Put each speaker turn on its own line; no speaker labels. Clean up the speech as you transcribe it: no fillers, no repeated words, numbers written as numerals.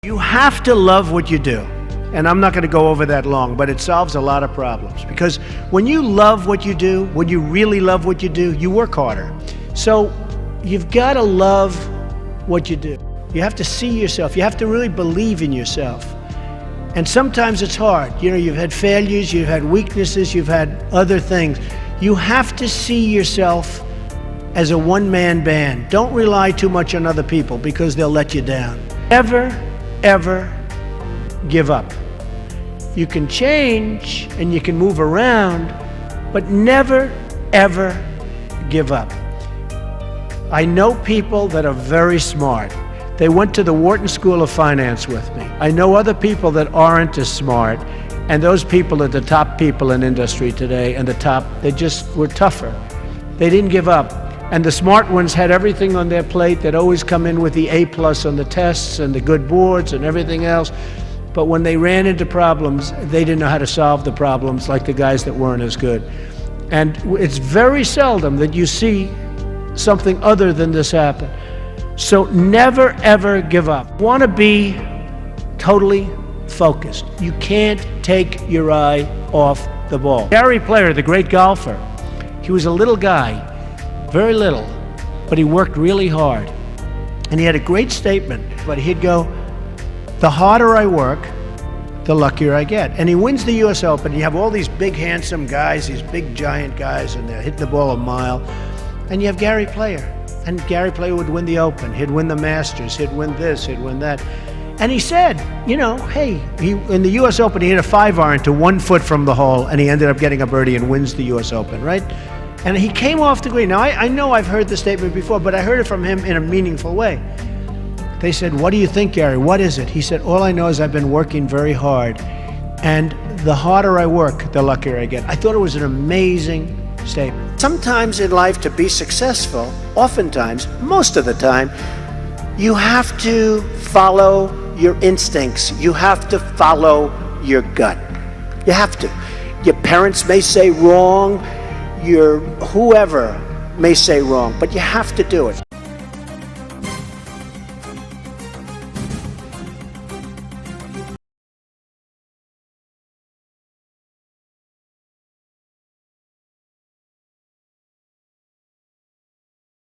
You have to love what you do. And I'm not going to go over that long, but it solves a lot of problems. Because when you love what you do, when you really love what you do, you work harder. So you've got to love what you do. You have to see yourself. You have to really believe in yourself. And sometimes it's hard. You know, you've had failures, you've had weaknesses, you've had other things. You have to see yourself as a one-man band. Don't rely too much on other people because they'll let you down. Never, ever give up. You can change and you can move around, but never, ever give up. I know people that are very smart. They went to the Wharton School of Finance with me. I know other people that aren't as smart, and those people are the top people in industry today, and they just were tougher. They didn't give up. And the smart ones had everything on their plate. They'd always come in with the A+ on the tests and the good boards and everything else. But when they ran into problems, they didn't know how to solve the problems like the guys that weren't as good. And it's very seldom that you see something other than this happen. So never, ever give up. Want to be totally focused. You can't take your eye off the ball. Gary Player, the great golfer, he was a little guy, very little, but he worked really hard. And he had a great statement, but he'd go, the harder I work, the luckier I get. And he wins the US Open. You have all these big, handsome guys, these big, giant guys, and they're hitting the ball a mile. And you have Gary Player. And Gary Player would win the Open. He'd win the Masters. He'd win this. He'd win that. And he said, you know, hey, in the US Open, he hit a 5-iron to 1 foot from the hole, and he ended up getting a birdie and wins the US Open, right? And he came off the green. Now, I know I've heard the statement before, but I heard it from him in a meaningful way. They said, what do you think, Gary? What is it? He said, all I know is I've been working very hard, and the harder I work, the luckier I get. I thought it was an amazing statement. Sometimes in life, to be successful, oftentimes, most of the time, you have to follow your instincts. You have to follow your gut. You have to. Your parents may say wrong, your whoever may say wrong, but you have to do it.